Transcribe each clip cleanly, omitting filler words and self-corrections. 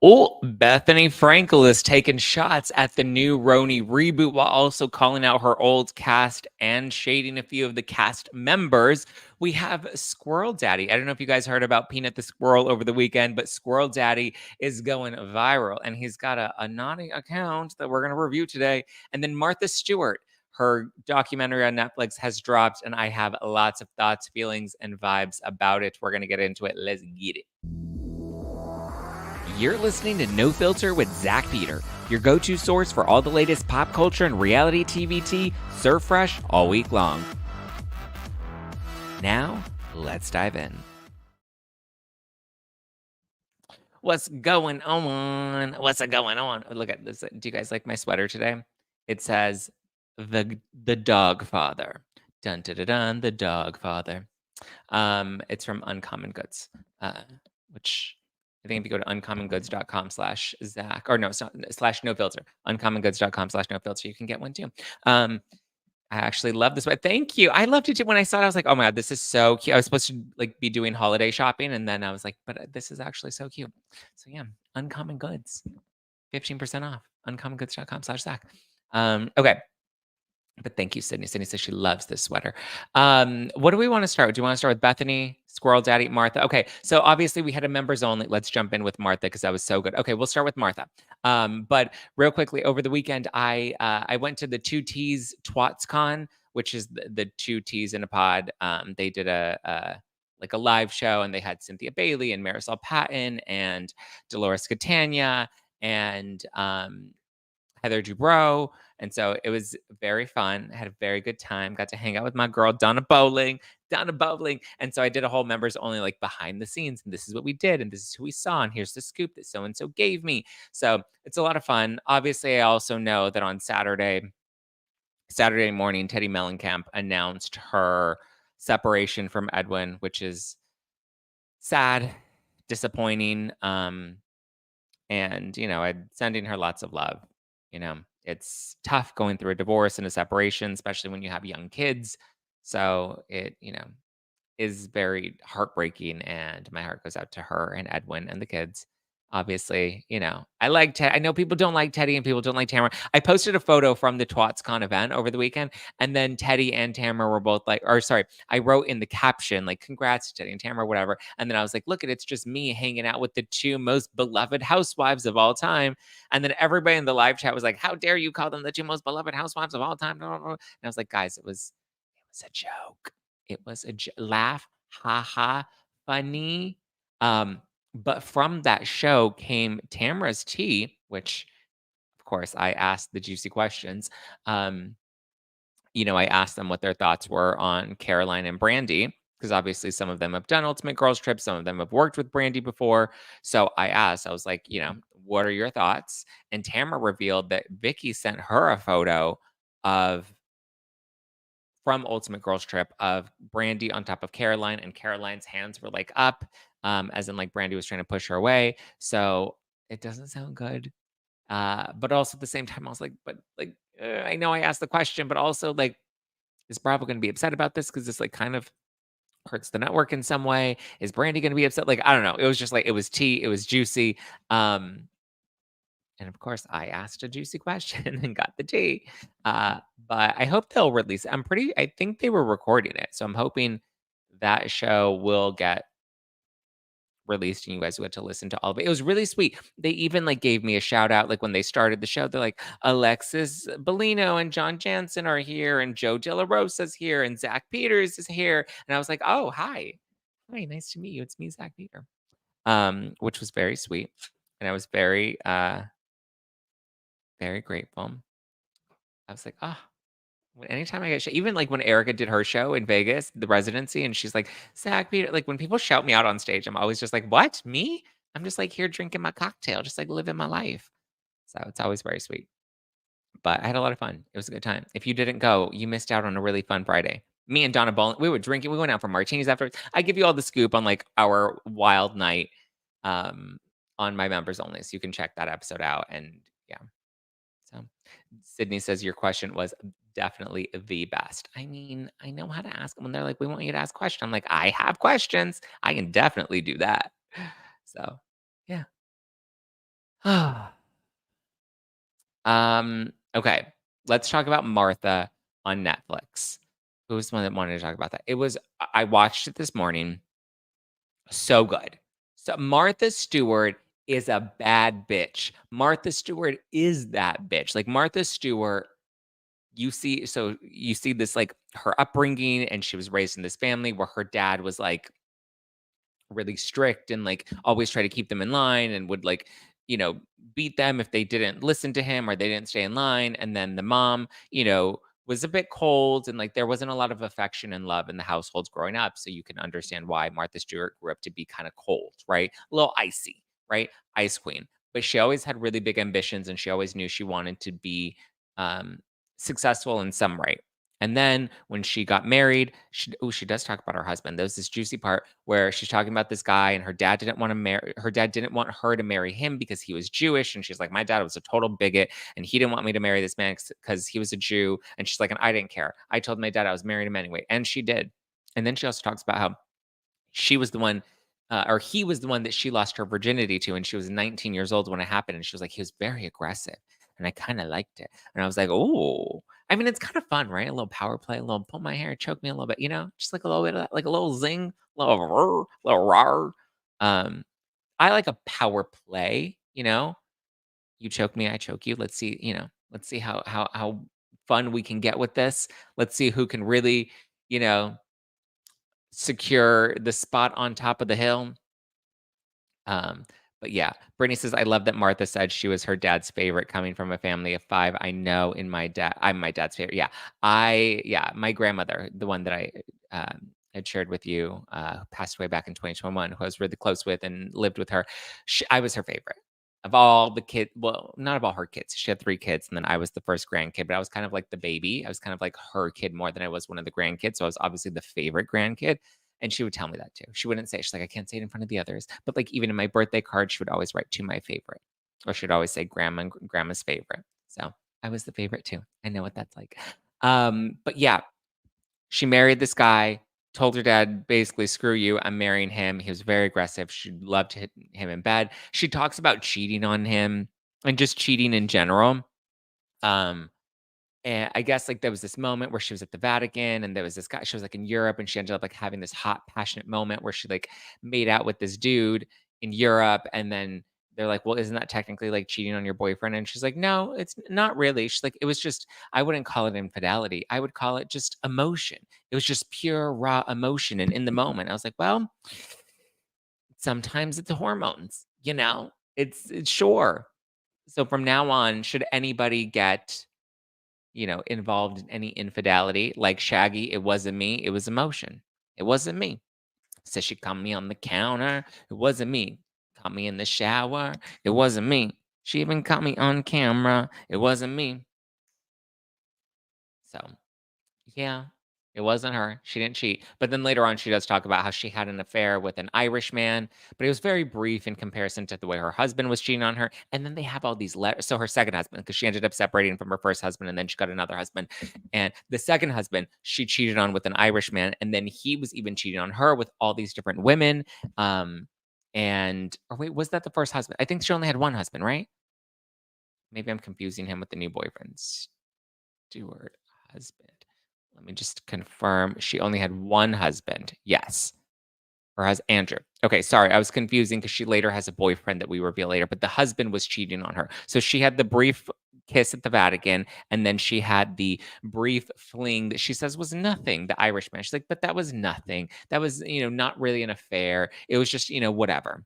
Oh, Bethenny Frankel is taking shots at the new RHONY reboot while also calling out her old cast and shading a few of the cast members. We have Squirrel Daddy. I don't know if you guys heard about Peanut the Squirrel over the weekend, but Squirrel Daddy is going viral and he's got a naughty account that we're going to review today. And then Martha Stewart, her documentary on Netflix has dropped, and I have lots of thoughts, feelings, and vibes about it. We're going to get into it. Let's get it. You're listening to No Filter with Zack Peter, your go-to source for all the latest pop culture and reality TV served fresh all week long. Now, let's dive in. What's going on? What's going on? Look at this. Do you guys like my sweater today? It says the Dog Father. Dun dun dun, dun the Dog Father. It's from Uncommon Goods, which I think if you go to uncommongoods.com/Zack, or no, it's not /nofilter, uncommongoods.com/nofilter, you can get one too. I actually love this one. Thank you. I loved it too. When I saw it, I was like, oh my God, this is so cute. I was supposed to like be doing holiday shopping. And then I was like, but this is actually so cute. So yeah, Uncommon Goods, 15% off, uncommongoods.com/Zack. Okay. But thank you, Sydney. Sydney says she loves this sweater. What do we want to start with? Do you want to start with Bethenny, Squirrel Daddy, Martha? Okay, so obviously we had a members only. Let's jump in with Martha because that was so good. Okay, we'll start with Martha. But real quickly, over the weekend, I went to the Two T's TwatsCon, which is the two T's in a pod. They did a live show, and they had Cynthia Bailey and Marisol Patton and Dolores Catania and Heather Dubrow. And so it was very fun. I had a very good time. Got to hang out with my girl, Donna Bowling. And so I did a whole members only like behind the scenes. And this is what we did. And this is who we saw. And here's the scoop that so-and-so gave me. So it's a lot of fun. Obviously, I also know that on Saturday morning, Teddi Mellencamp announced her separation from Edwin, which is sad, disappointing. And, I'm sending her lots of love. It's tough going through a divorce and a separation, especially when you have young kids. So it, is very heartbreaking, and my heart goes out to her and Edwin and the kids. Obviously, I like Ted. I know people don't like Teddi and people don't like Tamara. I posted a photo from the TwatsCon event over the weekend, and then Teddi and Tamara were both like, or sorry, I wrote in the caption like, "Congrats to Teddi and Tamara," whatever. And then I was like, "Look, it's just me hanging out with the two most beloved housewives of all time." And then everybody in the live chat was like, "How dare you call them the two most beloved housewives of all time?" And I was like, "Guys, it was a joke. It was a laugh, ha ha, funny." But from that show came Tamara's tea, which, of course, I asked the juicy questions. I asked them what their thoughts were on Caroline and Brandy, because obviously some of them have done Ultimate Girls Trip, some of them have worked with Brandy before. So I was like, what are your thoughts? And Tamara revealed that Vicky sent her a photo of from Ultimate Girls Trip of Brandy on top of Caroline, and Caroline's hands were like up, as in like Brandy was trying to push her away. So it doesn't sound good. But also at the same time, I was like, but like, I know I asked the question, but also like, is Bravo going to be upset about this? Because this like kind of hurts the network in some way. Is Brandy going to be upset? Like, I don't know. It was just like, it was tea. It was juicy. And of course, I asked a juicy question and got the tea. But I hope they'll release it. I think they were recording it. So I'm hoping that show will get released and you guys will get to listen to all of it. It was really sweet. They even like gave me a shout out. Like when they started the show, they're like, Alexis Bellino and John Jansen are here, and Joe De La Rosa's here, and Zach Peters is here. And I was like, oh, hi. Hi, nice to meet you. It's me, Zach Peter. Which was very sweet. And I was very grateful. I was like, "Ah." Anytime I get even like when Erica did her show in Vegas, the residency, and she's like, "Zach Peter," like when people shout me out on stage, I'm always just like, "What? Me? I'm just like here drinking my cocktail, just like living my life." So it's always very sweet. But I had a lot of fun. It was a good time. If you didn't go, you missed out on a really fun Friday. Me and Donna Bowling, we were drinking. We went out for martinis afterwards. I give you all the scoop on like our wild night um, on my members only, so you can check that episode out. And yeah, so Sydney says your question was definitely the best. I mean, I know how to ask them when they're like, we want you to ask questions. I'm like, I have questions. I can definitely do that. So yeah. Okay, let's talk about Martha on Netflix. Who was the one that wanted to talk about that? It was I watched it this morning. So good. So Martha Stewart is a bad bitch. Martha Stewart is that bitch. Like Martha Stewart, you see this like her upbringing, and she was raised in this family where her dad was like really strict and like always try to keep them in line and would like, you know, beat them if they didn't listen to him or they didn't stay in line. And then the mom, was a bit cold, and like there wasn't a lot of affection and love in the households growing up. So you can understand why Martha Stewart grew up to be kind of cold, right? A little icy, right? Ice queen. But she always had really big ambitions, and she always knew she wanted to be um, successful in some right. And then when she got married, she does talk about her husband. There's this juicy part where she's talking about this guy, and her dad didn't want to marry her dad didn't want her to marry him because he was Jewish. And she's like, my dad was a total bigot, and he didn't want me to marry this man because he was a Jew. And she's like, and I didn't care. I told my dad I was marrying him anyway. And she did. And then she also talks about how she was the one, or he was the one that she lost her virginity to, and she was 19 years old when it happened. And she was like, he was very aggressive, and I kind of liked it. And I was like, oh, I mean, it's kind of fun, right? A little power play, a little pull my hair, choke me a little bit, just like a little bit of that, like a little zing, a little little rar. Um, I like a power play. You choke me, I choke you. Let's see how fun we can get with this. Let's see who can really, you know, secure the spot on top of the hill. Um, but yeah, Brittany says, I love that Martha said she was her dad's favorite coming from a family of five. I know I'm my dad's favorite. Yeah, my grandmother, the one that I had shared with you, who passed away back in 2021, who I was really close with and lived with her. I was her favorite of all the kids. Well, not of all her kids. She had three kids, and then I was the first grandkid, but I was kind of like the baby. I was kind of like her kid more than I was one of the grandkids. So I was obviously the favorite grandkid. And she would tell me that too. She wouldn't say, she's like, I can't say it in front of the others. But like even in my birthday card, she would always write to my favorite. Or she'd always say grandma and grandma's favorite. So I was the favorite too. I know what that's like. But yeah, she married this guy, told her dad, basically, screw you, I'm marrying him. He was very aggressive. She loved to hit him in bed. She talks about cheating on him and just cheating in general. Um, and I guess, like, there was this moment where she was at the Vatican, and there was this guy she was, like, in Europe, and she ended up, like, having this hot, passionate moment where she, like, made out with this dude in Europe, and then they're like, "Well, isn't that technically, like, cheating on your boyfriend?" And she's like, "No, it's not really." She's like, "It was just I wouldn't call it infidelity. I would call it just emotion. It was just pure, raw emotion, and in the moment." I was like, "Well, sometimes it's hormones, you know? It's sure." So from now on, should anybody get involved in any infidelity. Like Shaggy, it wasn't me, it was emotion. It wasn't me. Said she caught me on the counter. It wasn't me. Caught me in the shower. It wasn't me. She even caught me on camera. It wasn't me. So yeah, it wasn't her. She didn't cheat. But then later on, she does talk about how she had an affair with an Irish man, but it was very brief in comparison to the way her husband was cheating on her. And then they have all these letters. So her second husband, because she ended up separating from her first husband, and then she got another husband. And the second husband, she cheated on with an Irish man, and then he was even cheating on her with all these different women. Or wait, was that the first husband? I think she only had one husband, right? Maybe I'm confusing him with the new boyfriend. Stewart husband. Let me just confirm. She only had one husband. Yes. Or has Andrew. Okay, sorry. I was confusing because she later has a boyfriend that we reveal later, but the husband was cheating on her. So she had the brief kiss at the Vatican, and then she had the brief fling that she says was nothing, the Irishman. She's like, but that was nothing. That was, not really an affair. It was just, whatever.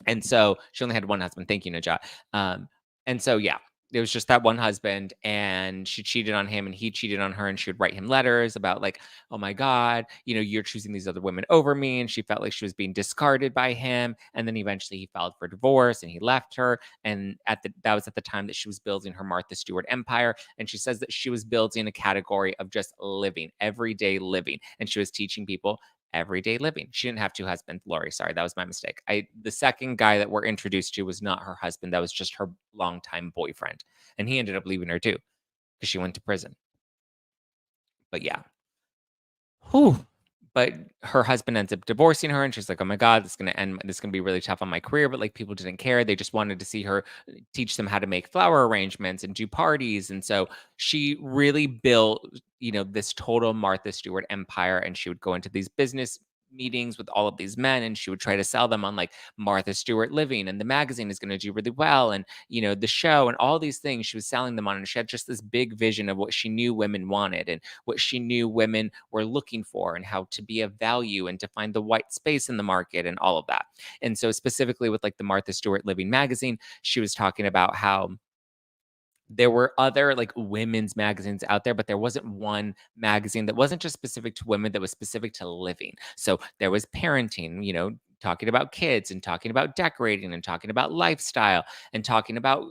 And so she only had one husband. Thank you, Najat. And so yeah, it was just that one husband, and she cheated on him, and he cheated on her, and she would write him letters about like, oh my God, you're choosing these other women over me. And she felt like she was being discarded by him. And then eventually he filed for divorce and he left her. And that was at the time that she was building her Martha Stewart empire. And she says that she was building a category of just living, everyday living. And she was teaching people everyday living. She didn't have two husbands, Lori. Sorry, that was my mistake. The second guy that we're introduced to was not her husband. That was just her longtime boyfriend. And he ended up leaving her too because she went to prison. But yeah. Whew. but her husband ends up divorcing her, and she's like, "Oh my god, this is gonna be really tough on my career," but, like, people didn't care, they just wanted to see her teach them how to make flower arrangements and do parties, and so she really built, this total Martha Stewart empire, and she would go into these business meetings with all of these men, and she would try to sell them on, like, Martha Stewart Living, and the magazine is gonna do really well, and, the show, and all these things she was selling them on, and she had just this big vision of what she knew women wanted, and what she knew women were looking for, and how to be of value, and to find the white space in the market, and all of that. And so specifically with, like, the Martha Stewart Living magazine, she was talking about how there were other, like, women's magazines out there, but there wasn't one magazine that wasn't just specific to women, that was specific to living. So there was parenting, talking about kids, and talking about decorating, and talking about lifestyle, and talking about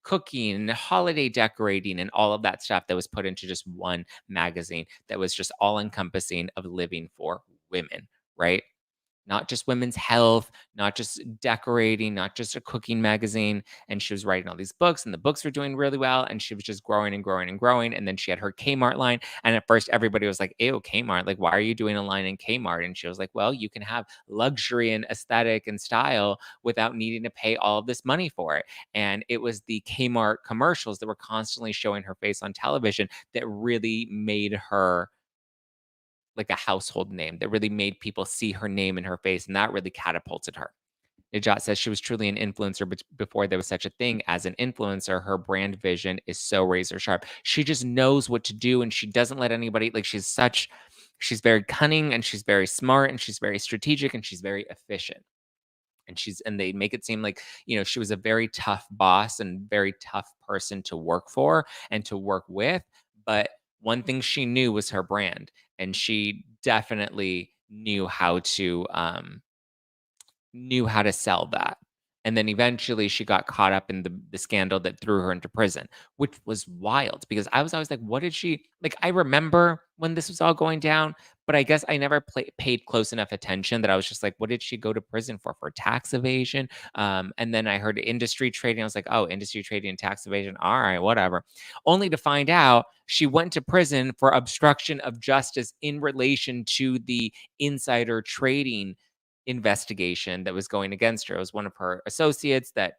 cooking and holiday decorating, and all of that stuff that was put into just one magazine that was just all encompassing of living for women, right? Not just women's health, not just decorating, not just a cooking magazine. And she was writing all these books, and the books were doing really well. And she was just growing and growing and growing. And then she had her Kmart line. And at first, everybody was like, ew, Kmart. Like, why are you doing a line in Kmart? And she was like, well, you can have luxury and aesthetic and style without needing to pay all of this money for it. And it was the Kmart commercials that were constantly showing her face on television that really made her like a household name, that really made people see her name and her face, and that really catapulted her. Najat says she was truly an influencer, but before there was such a thing as an influencer, her brand vision is so razor sharp. She just knows what to do, and she doesn't let anybody, like, she's very cunning, and she's very smart, and she's very strategic, and she's very efficient. And they make it seem like, she was a very tough boss and very tough person to work for and to work with. But one thing she knew was her brand. And she definitely knew how to sell that. And then eventually she got caught up in the scandal that threw her into prison, which was wild because I was always like, what did she like? I remember when this was all going down, but I guess I never paid close enough attention that I was just like, what did she go to prison for? For tax evasion? And then I heard industry trading. I was like, oh, industry trading and tax evasion. All right, whatever. Only to find out she went to prison for obstruction of justice in relation to the insider trading investigation that was going against her. It was one of her associates that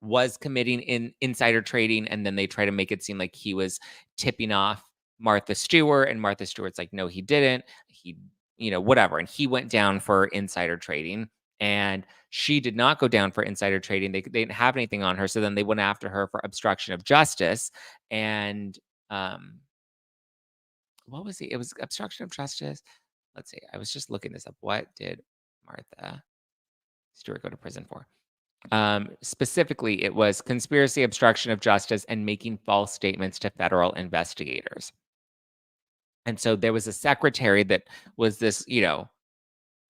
was committing insider trading, and then they try to make it seem like he was tipping off Martha Stewart, and Martha Stewart's like, no, he didn't. He, whatever. And he went down for insider trading, and she did not go down for insider trading. They didn't have anything on her, so then they went after her for obstruction of justice. And what was it? It was obstruction of justice. Let's see. I was just looking this up. What did Martha Stewart go to prison for? Specifically, it was conspiracy, obstruction of justice, and making false statements to federal investigators. And so there was a secretary that was this,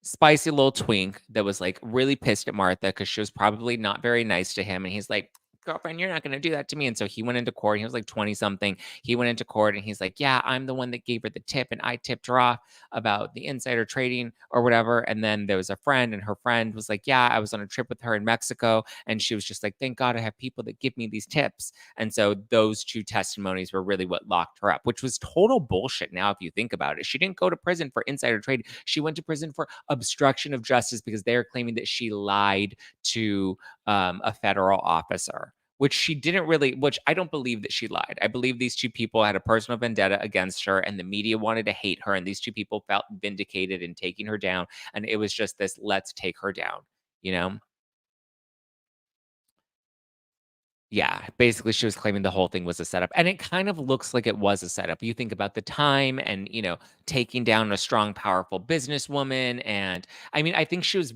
spicy little twink that was like really pissed at Martha because she was probably not very nice to him. And he's like, girlfriend, you're not going to do that to me. And so he went into court. He was like 20 something. He went into court and he's like, yeah, I'm the one that gave her the tip, and I tipped her off about the insider trading or whatever. And then there was a friend, and her friend was like, yeah, I was on a trip with her in Mexico. And she was just like, thank God I have people that give me these tips. And so those two testimonies were really what locked her up, which was total bullshit. Now, if you think about it, she didn't go to prison for insider trading. She went to prison for obstruction of justice because they're claiming that she lied to a federal officer, which she didn't really, which I don't believe that she lied. I believe these two people had a personal vendetta against her, and the media wanted to hate her, and these two people felt vindicated in taking her down. And it was just this, let's take her down, you know? Yeah, basically, she was claiming the whole thing was a setup, and it kind of looks like it was a setup. You think about the time and, taking down a strong, powerful businesswoman, and I mean, I think she was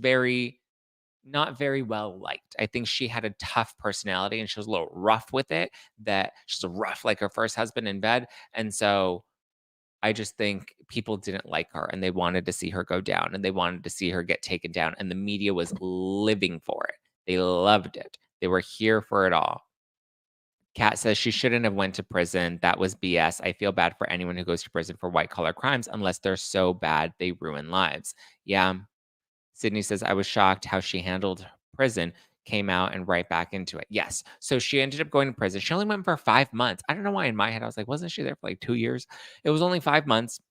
not very well liked. I think she had a tough personality, and she was a little rough with it, that she's rough like her first husband in bed, and so I just think people didn't like her, and they wanted to see her go down, and they wanted to see her get taken down, and the media was living for it. They loved it. They were here for it all. Kat says she shouldn't have went to prison. That was BS. I feel bad for anyone who goes to prison for white collar crimes unless they're so bad they ruin lives. Yeah. Sydney says I was shocked how she handled prison, came out and right back into it. Yes. So she ended up going to prison. She only went for 5 months. I don't know why in my head I was like, wasn't she there for like 2 years? It was only 5 months.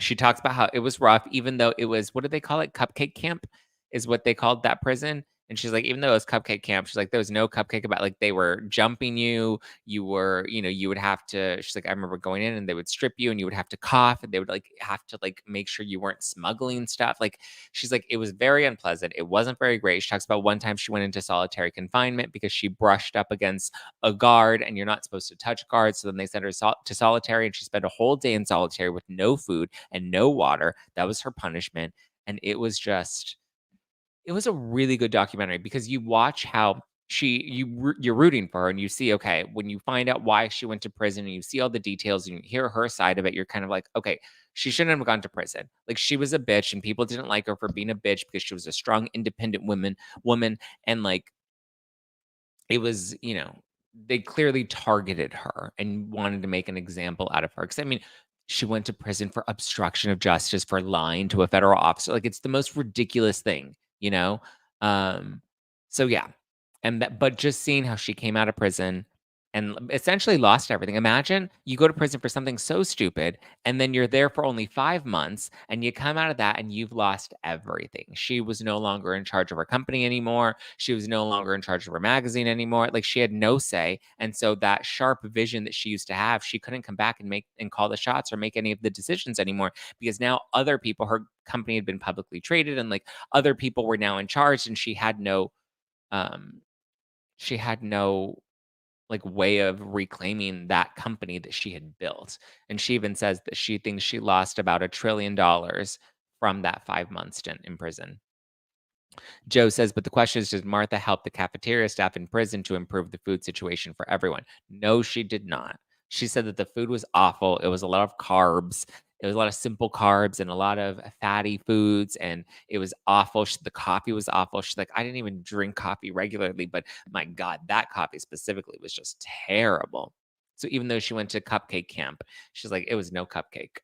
She talks about how it was rough, even though it was, what do they call it? Cupcake camp is what they called that prison. And she's like, even though it was cupcake camp, she's like, there was no cupcake about, like, they were jumping you. You were, you would have to, she's like, I remember going in and they would strip you and you would have to cough and they would like have to like make sure you weren't smuggling stuff. Like, she's like, it was very unpleasant. It wasn't very great. She talks about one time she went into solitary confinement because she brushed up against a guard and you're not supposed to touch guards. So then they sent her to solitary and she spent a whole day in solitary with no food and no water. That was her punishment. And it was just, it was a really good documentary because you watch how you're rooting for her and you see, okay, when you find out why she went to prison and you see all the details and you hear her side of it, you're kind of like, okay, she shouldn't have gone to prison. Like, she was a bitch and people didn't like her for being a bitch because she was a strong, independent woman. And like, it was, they clearly targeted her and wanted to make an example out of her. Because I mean, she went to prison for obstruction of justice for lying to a federal officer. Like, it's the most ridiculous thing, you know? Um, so yeah. And that, but just seeing how she came out of prison and essentially lost everything. Imagine you go to prison for something so stupid and then you're there for only 5 months and you come out of that and you've lost everything. She was no longer in charge of her company anymore. She was no longer in charge of her magazine anymore. Like, she had no say. And so that sharp vision that she used to have, she couldn't come back and make and call the shots or make any of the decisions anymore because now other people, her company had been publicly traded and like other people were now in charge and um she had no like way of reclaiming that company that she had built. And she even says that she thinks she lost about $1 trillion from that 5 month stint in prison. Joe says, but the question is, does Martha help the cafeteria staff in prison to improve the food situation for everyone? No, she did not. She said that the food was awful. It was a lot of carbs. It was a lot of simple carbs and a lot of fatty foods, and it was awful. The coffee was awful. She's like, I didn't even drink coffee regularly, but my God, that coffee specifically was just terrible. So even though she went to cupcake camp, she's like, it was no cupcake.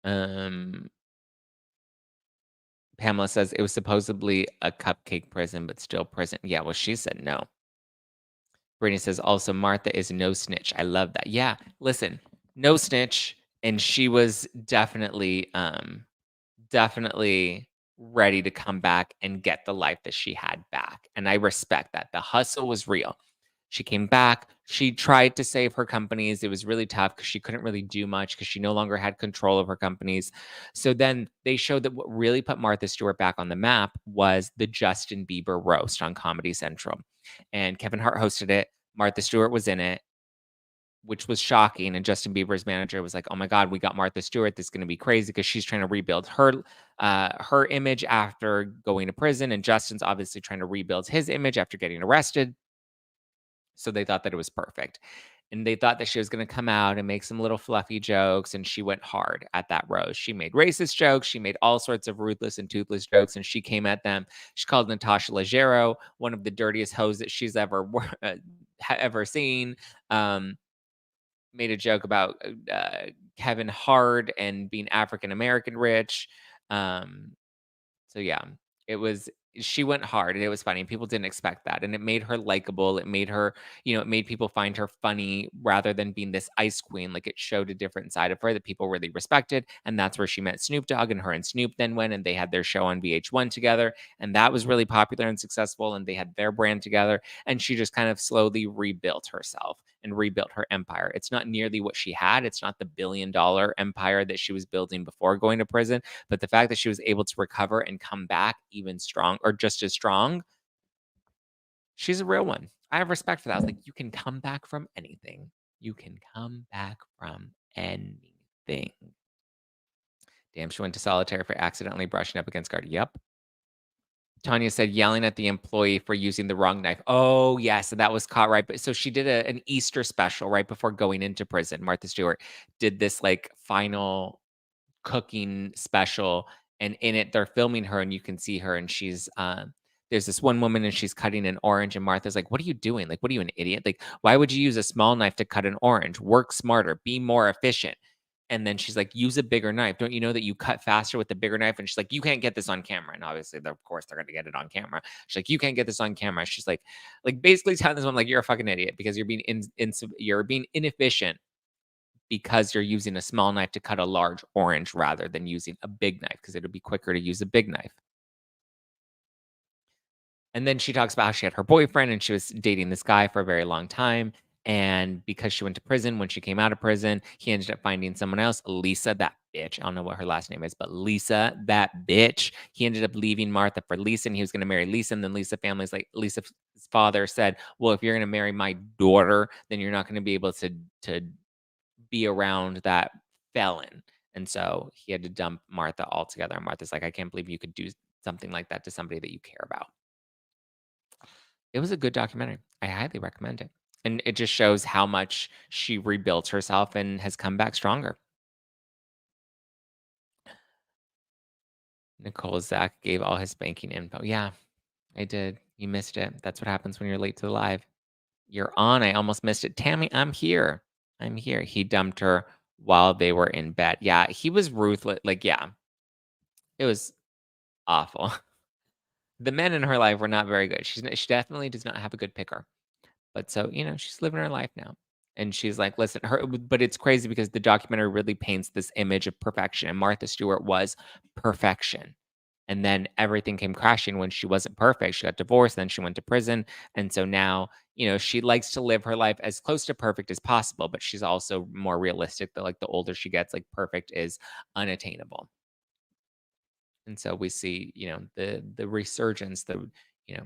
Um, Pamela says it was supposedly a cupcake prison, but still prison. Yeah, well, she said no. Brittany says also Martha is no snitch. I love that. Yeah, listen, no snitch, and she was definitely ready to come back and get the life that she had back. And I respect that. The hustle was real. She came back. She tried to save her companies. It was really tough because she couldn't really do much because she no longer had control of her companies. So then they showed that what really put Martha Stewart back on the map was the Justin Bieber roast on Comedy Central. And Kevin Hart hosted it. Martha Stewart was in it, which was shocking. And Justin Bieber's manager was like, "Oh my God, we got Martha Stewart. This is going to be crazy because she's trying to rebuild her image after going to prison, and Justin's obviously trying to rebuild his image after getting arrested." So they thought that it was perfect. And they thought that she was going to come out and make some little fluffy jokes. And she went hard at that roast. She made racist jokes. She made all sorts of ruthless and toothless jokes. And she came at them. She called Natasha Leggero one of the dirtiest hoes that she's ever seen. Made a joke about Kevin Hart and being African American rich. So yeah, it was she went hard and it was funny. People didn't expect that. And it made her likable. It made her, it made people find her funny rather than being this ice queen. Like, it showed a different side of her that people really respected. And that's where she met Snoop Dogg, and her and Snoop then went and they had their show on VH1 together. And that was really popular and successful. And they had their brand together. And she just kind of slowly rebuilt herself and rebuilt her empire. It's not nearly what she had. It's not the $1 billion empire that she was building before going to prison. But the fact that she was able to recover and come back even strong or just as strong, she's a real one. I have respect for that. I was like, you can come back from anything. You can come back from anything. Damn, she went to solitary for accidentally brushing up against guard. Yep. Tanya said yelling at the employee for using the wrong knife. Oh, yes. And that was caught right. But so she did an Easter special right before going into prison. Martha Stewart did this like final cooking special, and in it they're filming her and you can see her, and she's there's this one woman and she's cutting an orange, and Martha's like, what are you doing? Like, what are you, an idiot? Like, why would you use a small knife to cut an orange? Work smarter, be more efficient. And then she's like, "Use a bigger knife. Don't you know that you cut faster with the bigger knife?" And she's like, "You can't get this on camera." And obviously, of course, they're gonna get it on camera. She's like, "You can't get this on camera." She's like basically telling this one like, "You're a fucking idiot because you're being inefficient because you're using a small knife to cut a large orange rather than using a big knife because it'll be quicker to use a big knife." And then she talks about how she had her boyfriend and she was dating this guy for a very long time. And because she went to prison, when she came out of prison, he ended up finding someone else, Lisa, that bitch. I don't know what her last name is, but Lisa, that bitch. He ended up leaving Martha for Lisa and he was going to marry Lisa. And then Lisa's father said, "Well, if you're going to marry my daughter, then you're not going to be able to be around that felon." And so he had to dump Martha altogether. And Martha's like, "I can't believe you could do something like that to somebody that you care about." It was a good documentary. I highly recommend it. And it just shows how much she rebuilt herself and has come back stronger. Nicole Zack gave all his banking info. Yeah, I did. You missed it. That's what happens when you're late to the live. You're on. I almost missed it. Tammy, I'm here. I'm here. He dumped her while they were in bed. Yeah, he was ruthless. Like, yeah, it was awful. The men in her life were not very good. She definitely does not have a good picker. But so, she's living her life now. And she's like, listen, but it's crazy because the documentary really paints this image of perfection. And Martha Stewart was perfection. And then everything came crashing when she wasn't perfect. She got divorced, then she went to prison. And so now, she likes to live her life as close to perfect as possible, but she's also more realistic that like the older she gets, like perfect is unattainable. And so we see, the resurgence,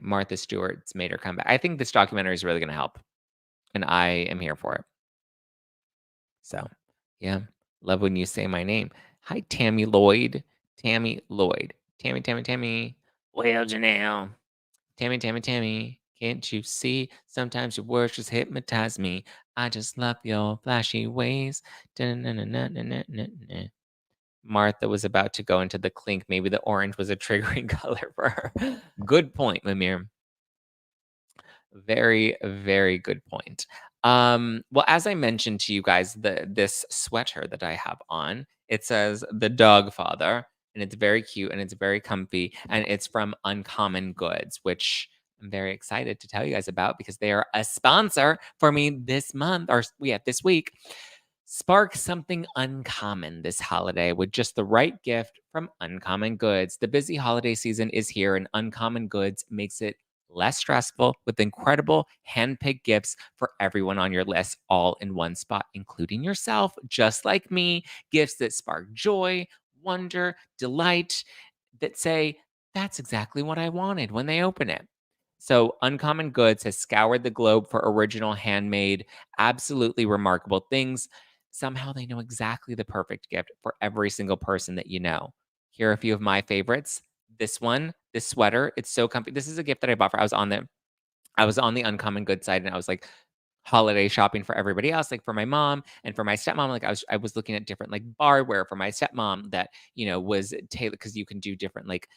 Martha Stewart's made her come back. I think this documentary is really going to help and I am here for it. So, yeah, love when you say my name. Hi, Tammy Lloyd. Tammy Lloyd. Tammy, Tammy, Tammy. Well, Janelle. Tammy, Tammy, Tammy. Can't you see? Sometimes your words just hypnotize me. I just love your flashy ways. Dun-dun-dun-dun-dun-dun-dun-dun. Martha was about to go into the clink. Maybe the orange was a triggering color for her. Good point, Lemire. Very, very good point. Well, as I mentioned to you guys, this sweater that I have on, it says "The Dog Father," and it's very cute and it's very comfy, and it's from Uncommon Goods, which I'm very excited to tell you guys about because they are a sponsor for me this month, or yeah, this week. Spark something uncommon this holiday with just the right gift from Uncommon Goods. The busy holiday season is here, and Uncommon Goods makes it less stressful with incredible hand-picked gifts for everyone on your list, all in one spot, including yourself, just like me. Gifts that spark joy, wonder, delight, that say, "That's exactly what I wanted," when they open it. So, Uncommon Goods has scoured the globe for original, handmade, absolutely remarkable things. Somehow they know exactly the perfect gift for every single person that you know. Here are a few of my favorites. This sweater, it's so comfy. This is a gift that I bought for I was on the Uncommon Good side and I was like holiday shopping for everybody else, like for my mom and for my stepmom. Like I was looking at different like barware for my stepmom that, was tailored because you can do different like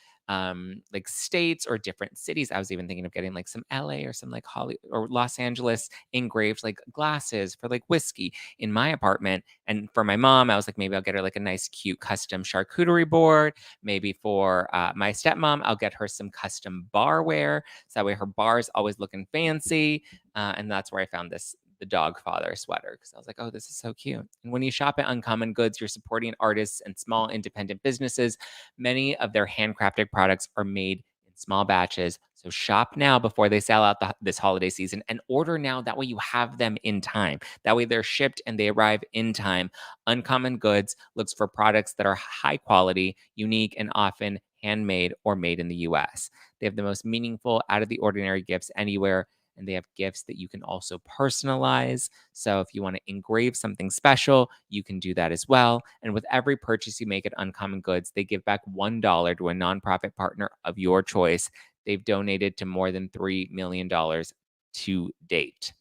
states or different cities. I was even thinking of getting like some LA or some like Holly or Los Angeles engraved like glasses for like whiskey in my apartment. And for my mom, I was like, maybe I'll get her like a nice, cute custom charcuterie board. Maybe for my stepmom, I'll get her some custom barware. So that way her bar's always looking fancy. And that's where I found the dog father sweater because I was like, oh, this is so cute. And when you shop at Uncommon Goods, you're supporting artists and small independent businesses. Many of their handcrafted products are made in small batches. So shop now before they sell out this holiday season and order now. That way you have them in time. That way they're shipped and they arrive in time. Uncommon Goods looks for products that are high quality, unique, and often handmade or made in the US. They have the most meaningful, out of the ordinary gifts anywhere. And they have gifts that you can also personalize. So if you want to engrave something special, you can do that as well. And with every purchase you make at Uncommon Goods, they give back $1 to a nonprofit partner of your choice. They've donated to more than $3 million to date.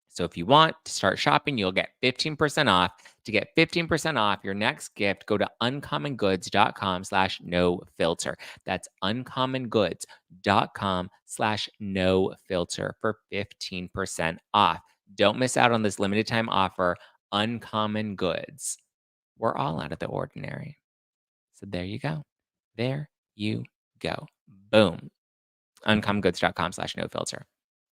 So if you want to start shopping, you'll get 15% off. To get 15% off your next gift, go to uncommongoods.com/no filter. That's uncommongoods.com/no filter for 15% off. Don't miss out on this limited time offer, Uncommon Goods. We're all out of the ordinary. So there you go. There you go. Boom. Uncomegoods.com/no-filter.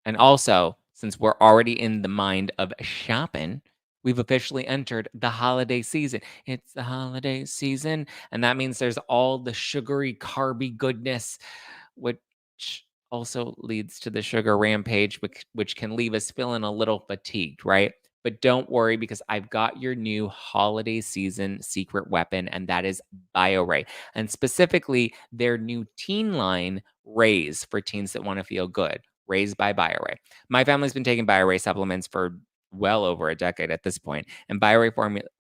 And also, since we're already in the mind of shopping, we've officially entered the holiday season. It's the holiday season, and that means there's all the sugary, carby goodness, which also leads to the sugar rampage, which can leave us feeling a little fatigued, right? But don't worry because I've got your new holiday season secret weapon, and that is BioRay. And specifically, their new teen line, Raise, for teens that want to feel good. Raised by BioRay. My family's been taking BioRay supplements for well over a decade at this point, and BioRay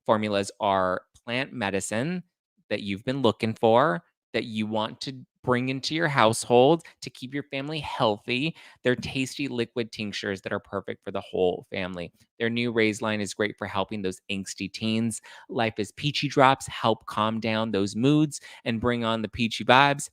formulas are plant medicine that you've been looking for, that you want to bring into your household to keep your family healthy. They're tasty liquid tinctures that are perfect for the whole family. Their new Raise line is great for helping those angsty teens. Life is Peachy Drops help calm down those moods and bring on the peachy vibes.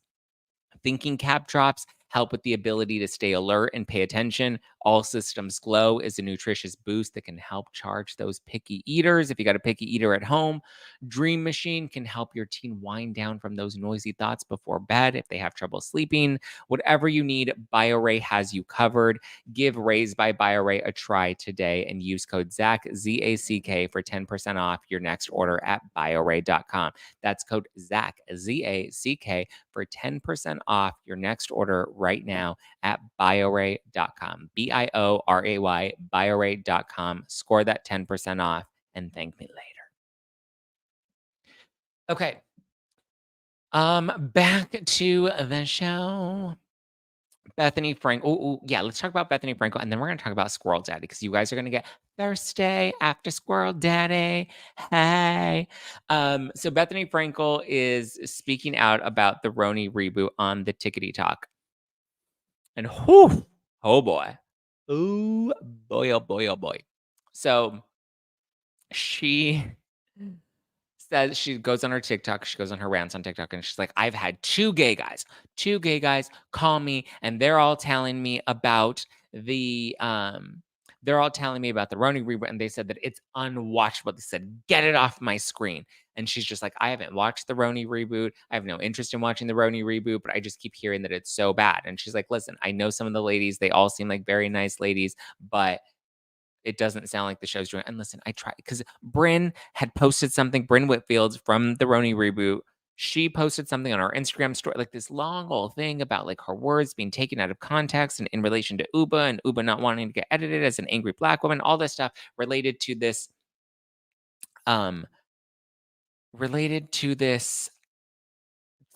Thinking Cap Drops help with the ability to stay alert and pay attention. All Systems Glow is a nutritious boost that can help charge those picky eaters. If you got a picky eater at home, Dream Machine can help your teen wind down from those noisy thoughts before bed if they have trouble sleeping. Whatever you need, BioRay has you covered. Give Raised by BioRay a try today and use code Zack, ZACK, for 10% off your next order at bioray.com. That's code Zack, ZACK, for 10% off your next order right now at bioray.com. BIORAY, bioray.com. Score that 10% off and thank me later. Okay. Back to the show. Bethenny Frankel. Oh, yeah, let's talk about Bethenny Frankel, and then we're gonna talk about Squirrel Daddy because you guys are gonna get thirsty after Squirrel Daddy. Hey. So Bethenny Frankel is speaking out about the RHONY reboot on the Tickety Talk. And whew, oh boy. Oh boy, oh boy, oh boy. So she says she goes on her TikTok, she goes on her rants on TikTok, and she's like, I've had two gay guys call me, and they're all telling me about the RHONY reboot, and they said that it's unwatchable. They said, get it off my screen. And she's just like, I haven't watched the RHONY reboot. I have no interest in watching the RHONY reboot, but I just keep hearing that it's so bad. And she's like, listen, I know some of the ladies, they all seem like very nice ladies, but it doesn't sound like the show's doing. And listen, I tried because Bryn had posted something, Bryn Whitfield from the RHONY reboot. She posted something on our Instagram story, like this long old thing about like her words being taken out of context and in relation to Uba and Uba not wanting to get edited as an angry black woman, all this stuff um, related to this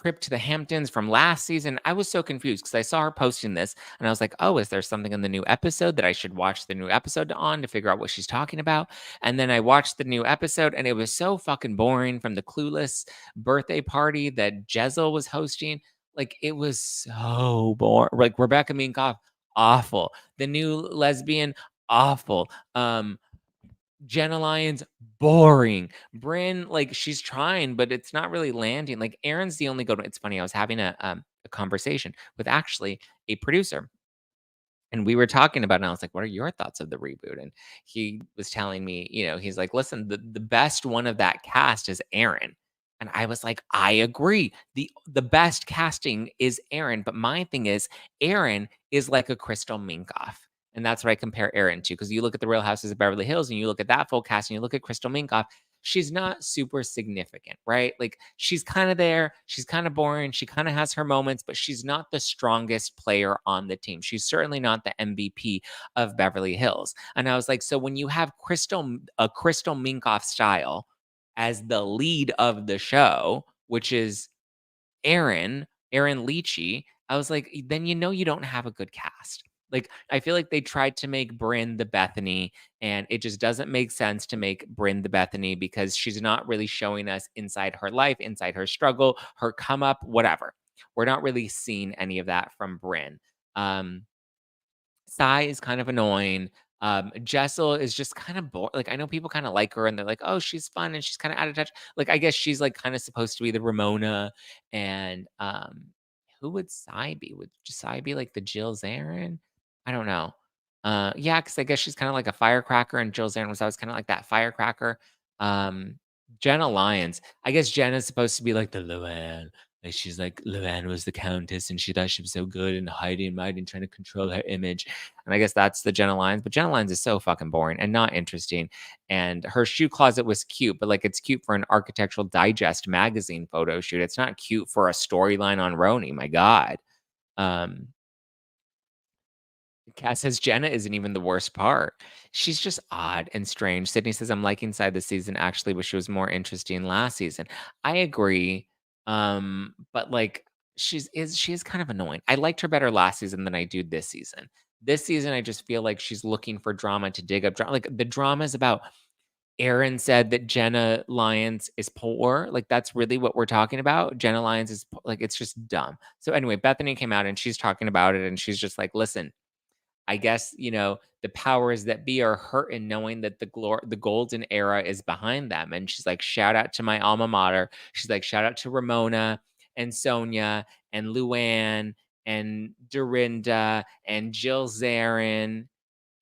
trip to the Hamptons from last season. I was so confused because I saw her posting this and I was like, oh, is there something in the new episode that I should watch the new episode on to figure out what she's talking about? And then I watched the new episode and it was so fucking boring from the Clueless birthday party that Jezel was hosting. Like it was so boring. Like Rebecca Minkoff, awful. The new lesbian, awful. Jenna Lyons, boring. Bryn, like she's trying, but it's not really landing. Like Aaron's the only good one. It's funny. I was having a conversation with actually a producer, and we were talking about it. And I was like, "What are your thoughts of the reboot?" And he was telling me, he's like, "Listen, the best one of that cast is Aaron." And I was like, "I agree. The best casting is Aaron, but my thing is Aaron is like a Crystal Minkoff." And that's what I compare Aaron to because you look at the Real Houses of Beverly Hills and you look at that full cast and you look at Crystal Minkoff, she's not super significant, right? Like she's kind of there, she's kind of boring, she kind of has her moments, but she's not the strongest player on the team. She's certainly not the MVP of Beverly Hills. And I was like, so when you have a Crystal Minkoff style as the lead of the show, which is Aaron Leachy, I was like, then you don't have a good cast. Like, I feel like they tried to make Bryn the Bethenny, and it just doesn't make sense to make Bryn the Bethenny because she's not really showing us inside her life, inside her struggle, her come up, whatever. We're not really seeing any of that from Bryn. Um, Sai is kind of annoying. Jessel is just kind of boring. Like I know people kind of like her and they're like, oh, she's fun and she's kind of out of touch. Like I guess she's like kind of supposed to be the Ramona. And who would Sai be? Would Sai be like the Jill Zarin? I don't know. Yeah, because I guess she's kind of like a firecracker, and Jill Zarin was always kind of like that firecracker. Um, Jenna Lyons. I guess Jenna's supposed to be like the Luann. Like she's like Luann was the countess and she thought she was so good and hiding, mighty, trying to control her image. And I guess that's the Jenna Lyons. But Jenna Lyons is so fucking boring and not interesting. And her shoe closet was cute, but like it's cute for an Architectural Digest magazine photo shoot. It's not cute for a storyline on RHONY. My God. Um, Cass says Jenna isn't even the worst part. She's just odd and strange. Sydney says, I'm liking side this season. Actually, wish she was more interesting last season. I agree. But like she is kind of annoying. I liked her better last season than I do this season. This season, I just feel like she's looking for drama to dig up drama. Like the drama is about Aaron said that Jenna Lyons is poor. Like that's really what we're talking about. Jenna Lyons is like it's just dumb. So anyway, Bethenny came out and she's talking about it and she's just like, listen, I guess, the powers that be are hurting knowing that the golden era is behind them. And she's like, shout out to my alma mater. She's like, shout out to Ramona and Sonia and Luann and Dorinda and Jill Zarin.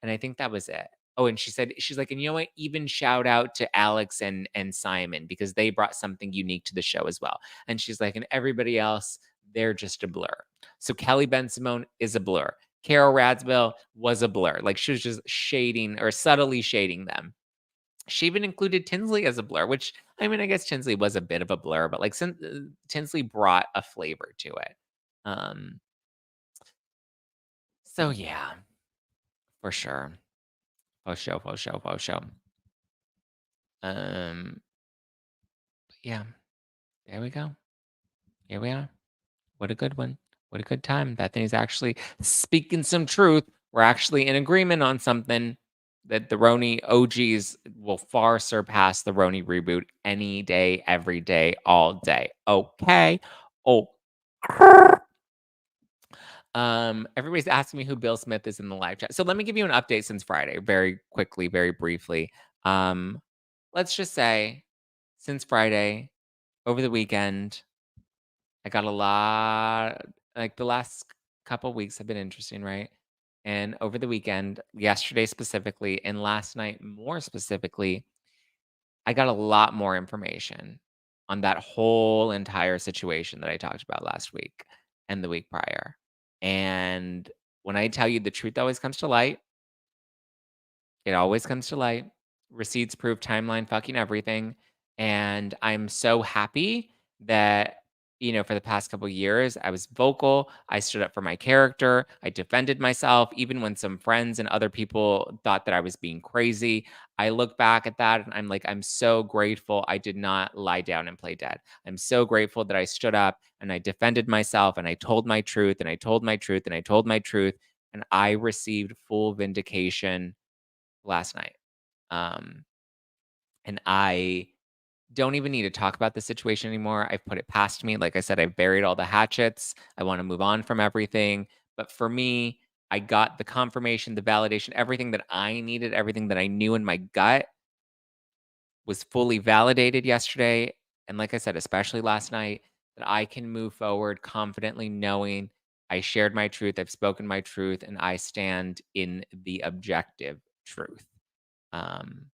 And I think that was it. Oh, and she's like, and you know what? Even shout out to Alex and Simon because they brought something unique to the show as well. And she's like, and everybody else, they're just a blur. So Kelly Ben Simone is a blur. Carol Radsville was a blur. Like she was just shading or subtly shading them. She even included Tinsley as a blur, which I mean, I guess Tinsley was a bit of a blur, but like Tinsley brought a flavor to it. Um, so yeah, for sure. For sure. Um, yeah, there we go. Here we are. What a good one. What a good time. Bethany's actually speaking some truth. We're actually in agreement on something that the RHONY OGs will far surpass the RHONY reboot any day, every day, all day. Okay. Oh. Everybody's asking me who Bill Smith is in the live chat. So let me give you an update since Friday, very quickly, very briefly. Let's just say since Friday, over the weekend, I got a lot like the last couple weeks have been interesting, right? And over the weekend, yesterday specifically, and last night more specifically, I got a lot more information on that whole entire situation that I talked about last week and the week prior. And when I tell you the truth always comes to light, it always comes to light. Receipts prove timeline fucking everything. And I'm so happy that, for the past couple years, I was vocal. I stood up for my character. I defended myself, even when some friends and other people thought that I was being crazy. I look back at that and I'm like, I'm so grateful I did not lie down and play dead. I'm so grateful that I stood up and I defended myself and I told my truth and I told my truth and I told my truth. And I received full vindication last night. Um, and I don't even need to talk about the situation anymore. I've put it past me. Like I said, I've buried all the hatchets. I want to move on from everything. But for me, I got the confirmation, the validation, everything that I needed, everything that I knew in my gut was fully validated yesterday. And like I said, especially last night, that I can move forward confidently knowing I shared my truth, I've spoken my truth, and I stand in the objective truth. Um,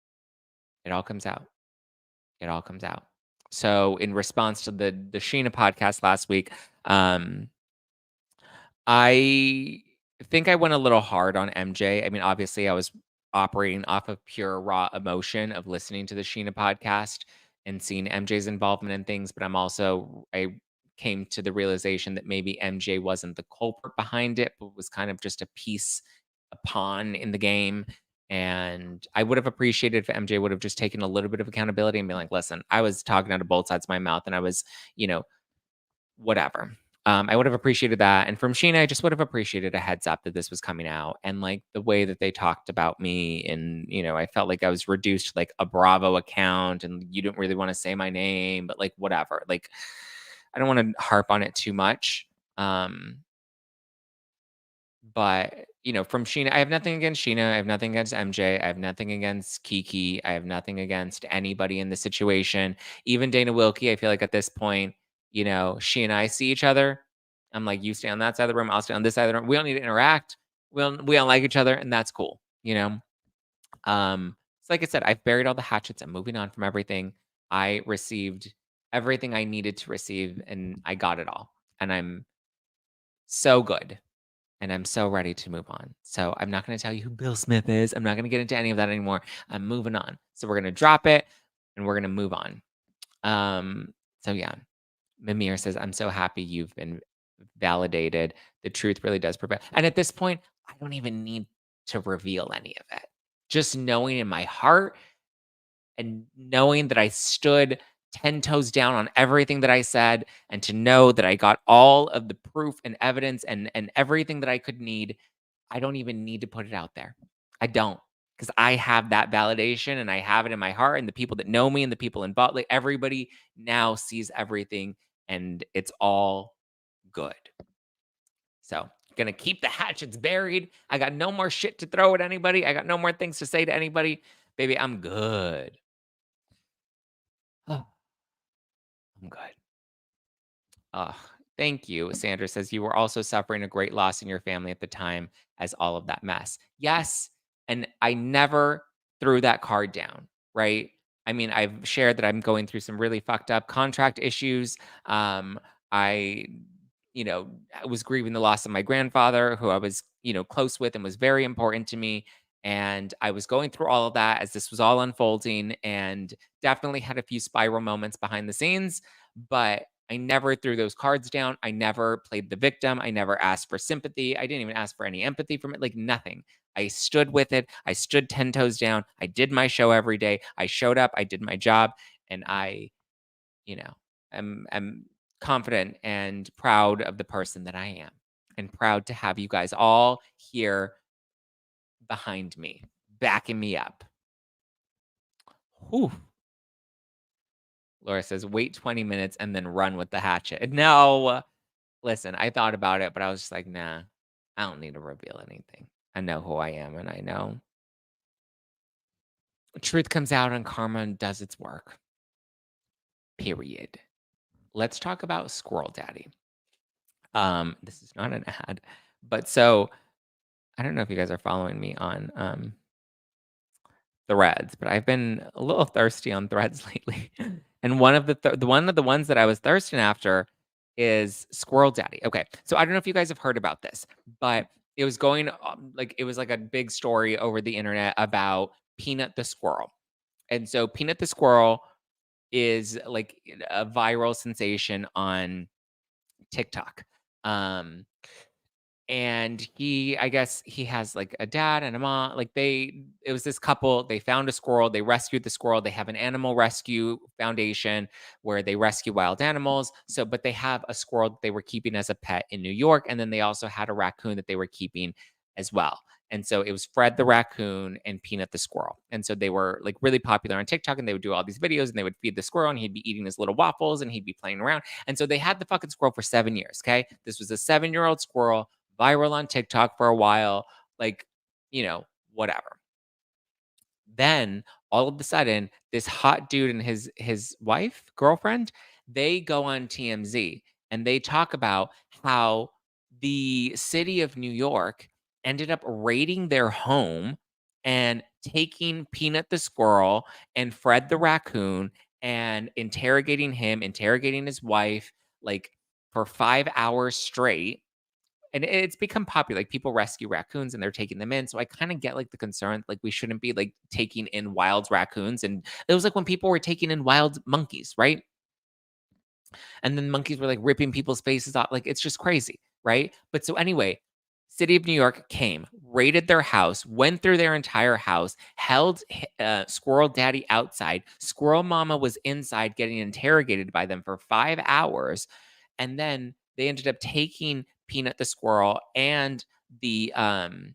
it all comes out. It all comes out. So in response to the Sheena podcast last week, I think I went a little hard on MJ. I mean, obviously, I was operating off of pure raw emotion of listening to the Sheena podcast and seeing MJ's involvement in things, but I came to the realization that maybe MJ wasn't the culprit behind it, but was kind of just a piece, a pawn in the game. And I would have appreciated if MJ would have just taken a little bit of accountability and been like, listen, I was talking out of both sides of my mouth and I was, you know, whatever. I would have appreciated that. And from Sheena, I just would have appreciated a heads up that this was coming out and like the way that they talked about me. And, I felt like I was reduced to like a Bravo account and you didn't really want to say my name, but like whatever. Like, I don't want to harp on it too much. But, from Sheena, I have nothing against Sheena. I have nothing against MJ. I have nothing against Kiki. I have nothing against anybody in the situation. Even Dana Wilkie, I feel like at this point, she and I see each other. I'm like, you stay on that side of the room. I'll stay on this side of the room. We don't need to interact. We don't like each other, and that's cool. So like I said, I've buried all the hatchets. I'm moving on from everything. I received everything I needed to receive, and I got it all. And I'm so good. And I'm so ready to move on. So I'm not going to tell you who Bill Smith is. I'm not going to get into any of that anymore. I'm moving on. So we're going to drop it and we're going to move on. So yeah, Mimir says, I'm so happy you've been validated. The truth really does prevail. And at this point, I don't even need to reveal any of it. Just knowing in my heart and knowing that I stood 10 toes down on everything that I said, and to know that I got all of the proof and evidence and everything that I could need, I don't even need to put it out there. I don't, because I have that validation and I have it in my heart, and the people that know me and the people involved, like everybody now sees everything, and it's all good. So, gonna keep the hatchets buried. I got no more shit to throw at anybody. I got no more things to say to anybody. Baby, I'm good. Oh, I'm good. Ugh, thank you. Sandra says you were also suffering a great loss in your family at the time as all of that mess. Yes, and I never threw that card down, right? I mean, I've shared that I'm going through some really fucked up contract issues. I, I was grieving the loss of my grandfather, who I was, close with and was very important to me. And I was going through all of that as this was all unfolding, and definitely had a few spiral moments behind the scenes. But I never threw those cards down. I never played the victim. I never asked for sympathy. I didn't even ask for any empathy from it, like nothing. I stood with it. I stood 10 toes down. I did my show every day. I showed up. I did my job. And I, you know, am confident and proud of the person that I am, and proud to have you guys all here behind me, backing me up. Whew. Laura says, wait 20 minutes and then run with the hatchet. No. Listen, I thought about it, but I was just like, nah, I don't need to reveal anything. I know who I am, and I know truth comes out and karma does its work. Period. Let's talk about Squirrel Daddy. This is not an ad, but so I don't know if you guys are following me on Threads, but I've been a little thirsty on Threads lately. And one of the ones that I was thirsting after is Squirrel Daddy. Okay, so I don't know if you guys have heard about this, but it was going like it was like a big story over the internet about Peanut the squirrel. And so Peanut the squirrel is like a viral sensation on TikTok. Um and I guess he has like a dad and a mom. Like it was this couple. They found a squirrel. They rescued the squirrel. They have an animal rescue foundation where they rescue wild animals. So, but they have a squirrel that they were keeping as a pet in New York, and then they also had a raccoon that they were keeping as well. And so it was Fred the raccoon and Peanut the squirrel. And so they were like really popular on TikTok, and they would do all these videos, and they would feed the squirrel, and he'd be eating his little waffles, and he'd be playing around. And so they had the fucking squirrel for 7 years. Okay. This was a 7-year-old squirrel, viral on TikTok for a while, like, whatever. Then all of a sudden, this hot dude and his wife, girlfriend, they go on TMZ and they talk about how the city of New York ended up raiding their home and taking Peanut the squirrel and Fred the raccoon and interrogating him, interrogating his wife, like for 5 hours straight. And it's become popular. Like people rescue raccoons and they're taking them in. So I kind of get like the concern, like we shouldn't be like taking in wild raccoons. And it was like when people were taking in wild monkeys, right? And then monkeys were like ripping people's faces off. Like it's just crazy, right? But so anyway, City of New York came, raided their house, went through their entire house, held Squirrel Daddy outside. Squirrel Mama was inside getting interrogated by them for 5 hours. And then they ended up taking Peanut the squirrel and the and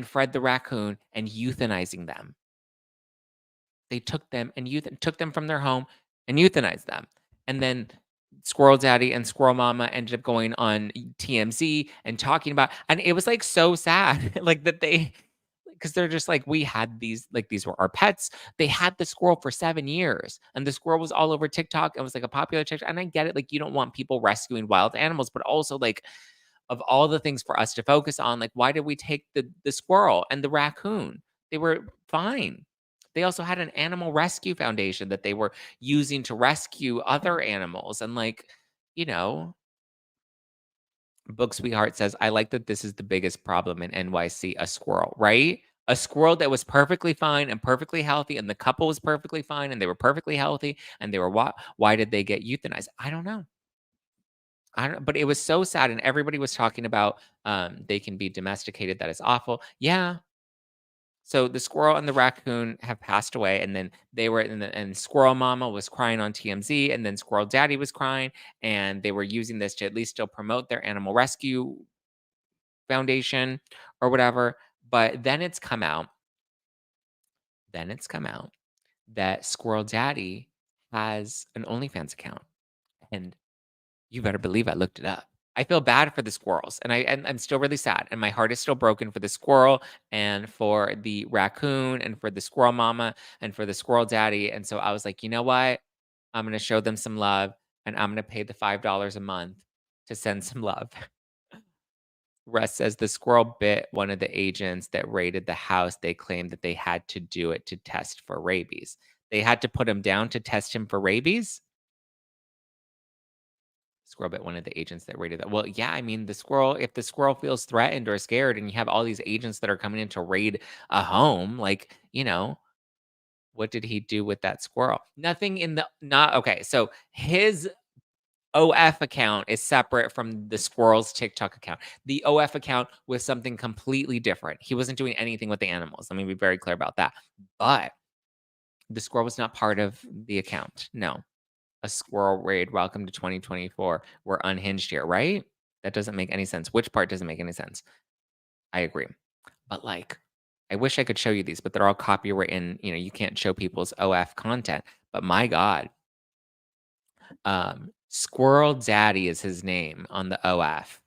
Fred the raccoon and euthanizing them. They took them and took them from their home and euthanized them. And then Squirrel Daddy and Squirrel Mama ended up going on TMZ and talking about, and it was like so sad, like that because they're just like, we had these were our pets. They had the squirrel for 7 years, and the squirrel was all over TikTok and was like a popular TikTok. And I get it, like you don't want people rescuing wild animals, but also like of all the things for us to focus on, like why did we take the squirrel and the raccoon? They were fine. They also had an animal rescue foundation that they were using to rescue other animals. And like, you know, Book Sweetheart says, I like that this is the biggest problem in NYC, a squirrel, right? A squirrel that was perfectly fine and perfectly healthy, and the couple was perfectly fine and they were perfectly healthy, and they were why did they get euthanized? I don't know. I don't, but it was so sad, and everybody was talking about they can be domesticated. That is awful. Yeah. So the squirrel and the raccoon have passed away, and then they were and Squirrel Mama was crying on TMZ, and then Squirrel Daddy was crying, and they were using this to at least still promote their animal rescue foundation or whatever. But then it's come out that Squirrel Daddy has an OnlyFans account. And you better believe I looked it up. I feel bad for the squirrels, and I'm still really sad, and my heart is still broken for the squirrel and for the raccoon and for the squirrel mama and for the squirrel daddy. And so I was like, you know what? I'm gonna show them some love, and I'm gonna pay the $5 a month to send some love. Russ says the squirrel bit one of the agents that raided the house. They claimed that they had to do it to test for rabies. They had to put him down to test him for rabies. Squirrel bit one of the agents that raided that. Well, yeah, I mean, if the squirrel feels threatened or scared, and you have all these agents that are coming in to raid a home, like, what did he do with that squirrel? Nothing in the not okay. So his OF account is separate from the squirrel's TikTok account. The OF account was something completely different. He wasn't doing anything with the animals. Let me be very clear about that. But the squirrel was not part of the account. No. A squirrel raid. Welcome to 2024. We're unhinged here, right? That doesn't make any sense. Which part doesn't make any sense? I agree. But like, I wish I could show you these, but they're all copywritten. You can't show people's OF content. But my God, Squirrel Daddy is his name on the OF.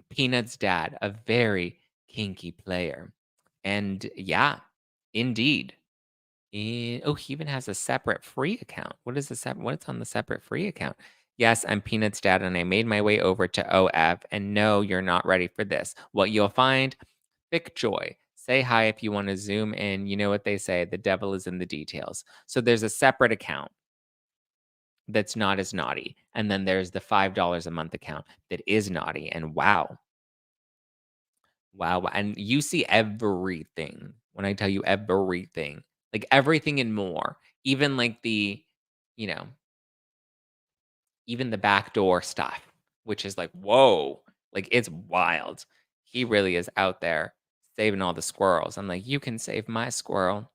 Peanut's dad, a very kinky player. And yeah, indeed. Oh, he even has a separate free account. What's on the separate free account? Yes, I'm Peanut's dad, and I made my way over to OF. And no, you're not ready for this. What you'll find, thick joy. Say hi if you want to zoom in. You know what they say, the devil is in the details. So there's a separate account that's not as naughty. And then there's the $5 a month account that is naughty. And wow, wow. And you see everything when I tell you everything, like everything and more, even like you know, even the backdoor stuff, which is like, whoa, like it's wild. He really is out there saving all the squirrels. I'm like, you can save my squirrel.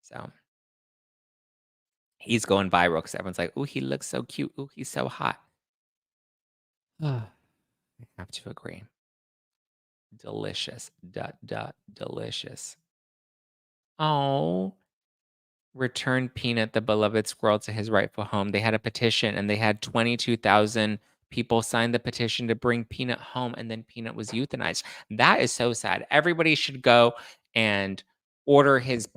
So he's going viral because everyone's like, oh, he looks so cute. Oh, he's so hot. I have to agree. Delicious. Delicious. Oh, return Peanut, the beloved squirrel, to his rightful home. They had a petition, and they had 22,000 people sign the petition to bring Peanut home, and then Peanut was euthanized. That is so sad. Everybody should go and order his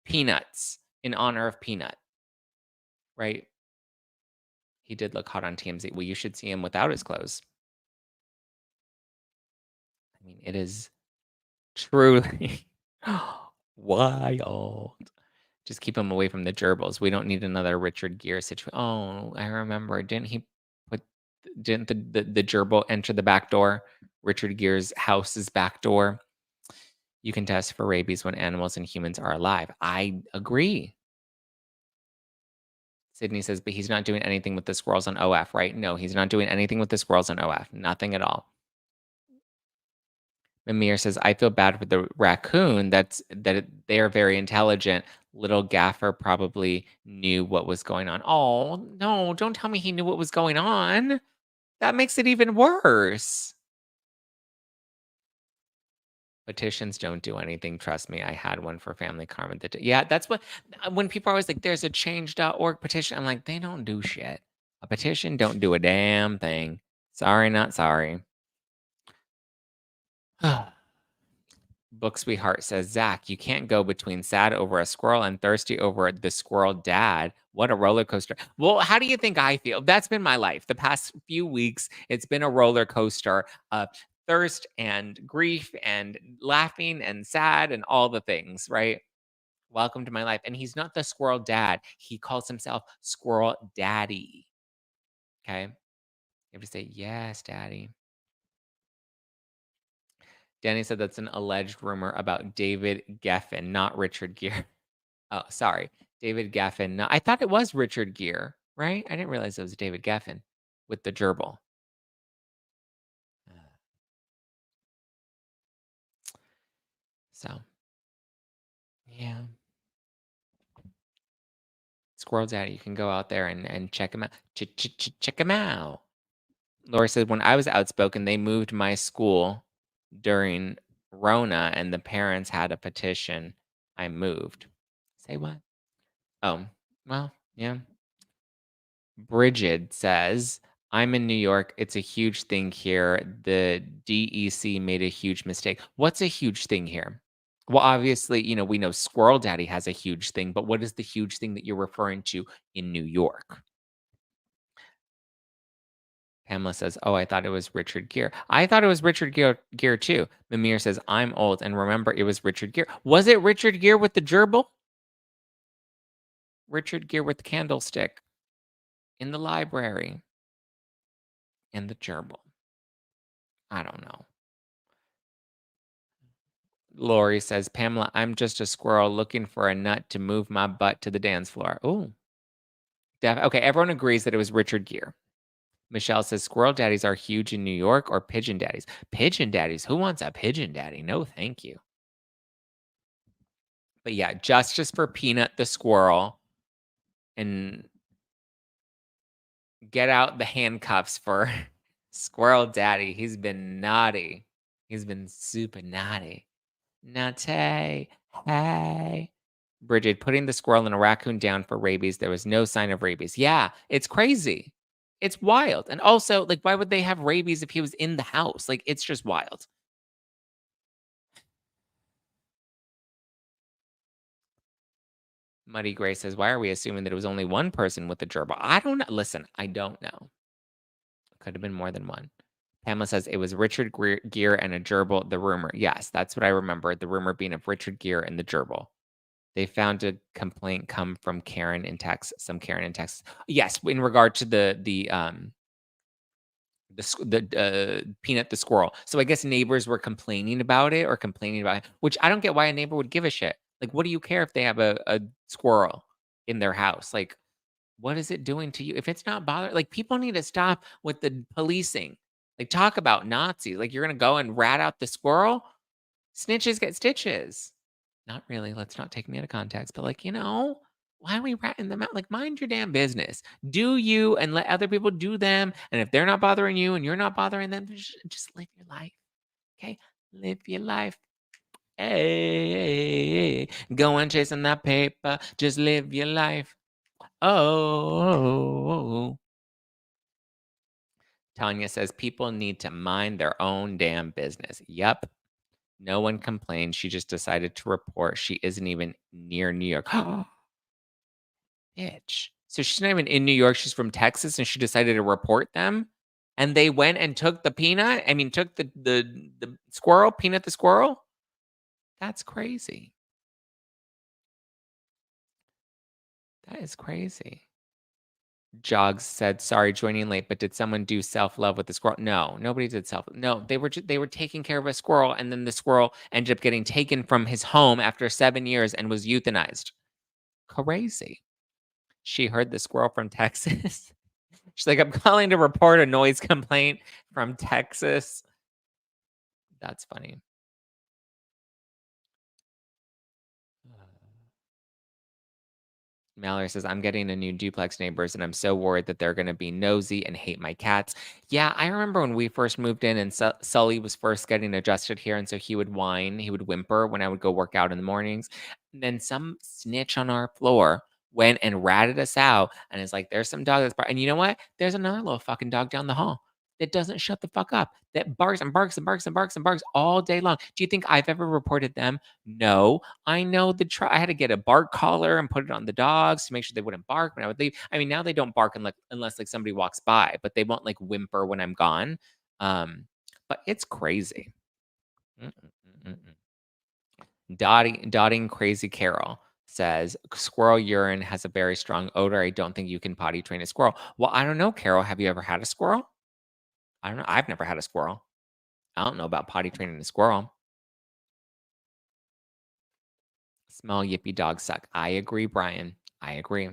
peanuts in honor of Peanut, right? He did look hot on TMZ. Well, you should see him without his clothes. I mean, it is truly wild. Just keep him away from the gerbils. We don't need another Richard Gere situation. Oh, I remember. Put didn't the gerbil enter the back door? Richard Gere's house's back door. You can test for rabies when animals and humans are alive. I agree. Sydney says, but he's not doing anything with the squirrels on OF, right? No, he's not doing anything with the squirrels on OF. Nothing at all. Mimir says, I feel bad for the raccoon. They are very intelligent. Little Gaffer probably knew what was going on. Oh, no, don't tell me he knew what was going on. That makes it even worse. Petitions don't do anything. Trust me, I had one for Family Karma. Yeah, that's what, when people are always like, there's a change.org petition, I'm like, they don't do shit. A petition don't do a damn thing. Sorry, not sorry. Book Sweetheart says, Zack, you can't go between sad over a squirrel and thirsty over the squirrel dad. What a roller coaster. Well, how do you think I feel? That's been my life. The past few weeks, it's been a roller coaster. thirst and grief and laughing and sad and all the things, right? Welcome to my life. And he's not the squirrel dad. He calls himself Squirrel Daddy. Okay. You have to say, yes, daddy. Danny said that's an alleged rumor about David Geffen, not Richard Gere. Oh, sorry. David Geffen. No, I thought it was Richard Gere, right? I didn't realize it was David Geffen with the gerbil. So, yeah. Squirrel Daddy, you can go out there and check him out. Check him out. Laura said, when I was outspoken, they moved my school during Rona and the parents had a petition. I moved. Say what? Oh, well, yeah. Bridget says, I'm in New York. It's a huge thing here. The DEC made a huge mistake. What's a huge thing here? Well, obviously, we know Squirrel Daddy has a huge thing, but what is the huge thing that you're referring to in New York? Pamela says, oh, I thought it was Richard Gere. I thought it was Richard Gere too. Mimir says, I'm old and remember it was Richard Gere. Was it Richard Gere with the gerbil? Richard Gere with the candlestick in the library and the gerbil. I don't know. Lori says, Pamela, I'm just a squirrel looking for a nut to move my butt to the dance floor. Oh, okay. Everyone agrees that it was Richard Gere. Michelle says, squirrel daddies are huge in New York or pigeon daddies? Pigeon daddies. Who wants a pigeon daddy? No, thank you. But yeah, justice for Peanut the squirrel and get out the handcuffs for Squirrel Daddy. He's been naughty. He's been super naughty. Naughty. Hey. Bridget, putting the squirrel and a raccoon down for rabies. There was no sign of rabies. Yeah, it's crazy. It's wild. And also, like, why would they have rabies if he was in the house? Like, it's just wild. Muddy Gray says, why are we assuming that it was only one person with the gerbil? I don't know. Listen, I don't know. Could have been more than one. Pamela says it was Richard Gere and a gerbil, the rumor. Yes, that's what I remember. The rumor being of Richard Gere and the gerbil. They found a complaint come from Karen in Texas, some Karen in Texas. Yes, in regard to the Peanut the squirrel. So I guess neighbors were complaining about it, which I don't get why a neighbor would give a shit. Like, what do you care if they have a squirrel in their house? Like, what is it doing to you? If it's not bothering, like, people need to stop with the policing. Like, talk about Nazis. Like, you're gonna go and rat out the squirrel? Snitches get stitches. Not really. Let's not take me out of context. But like, why are we ratting them out? Like, mind your damn business. Do you and let other people do them. And if they're not bothering you and you're not bothering them, just live your life. Okay? Live your life. Hey, go on chasing that paper. Just live your life. Oh. Tanya says people need to mind their own damn business. Yep. No one complained. She just decided to report she isn't even near New York. Bitch. So she's not even in New York. She's from Texas and she decided to report them. And they went and took the peanut. I mean, took the squirrel, Peanut the squirrel. That's crazy. That is crazy. Jogs said, "Sorry, joining late, but did someone do self-love with the squirrel?" No, nobody did self. No, they were taking care of a squirrel, and then the squirrel ended up getting taken from his home after 7 years and was euthanized. Crazy. She heard the squirrel from Texas. She's like, "I'm calling to report a noise complaint from Texas." That's funny. Mallory says, I'm getting a new duplex neighbors and I'm so worried that they're going to be nosy and hate my cats. Yeah, I remember when we first moved in and Sully was first getting adjusted here. And so he would whine, he would whimper when I would go work out in the mornings. And then some snitch on our floor went and ratted us out and is like, there's some dog that's and you know what? There's another little fucking dog down the hall that doesn't shut the fuck up, that barks and barks and barks and barks and barks all day long. Do you think I've ever reported them? No. I know I had to get a bark collar and put it on the dogs to make sure they wouldn't bark when I would leave. I mean, now they don't bark unless like somebody walks by, but they won't like whimper when I'm gone. but it's crazy. Mm-mm-mm-mm. Dotting Crazy Carol says, "Squirrel urine has a very strong odor. I don't think you can potty train a squirrel." Well, I don't know, Carol. Have you ever had a squirrel? I don't know. I've never had a squirrel. I don't know about potty training a squirrel. Small yippy dogs suck. I agree, Brian. I agree.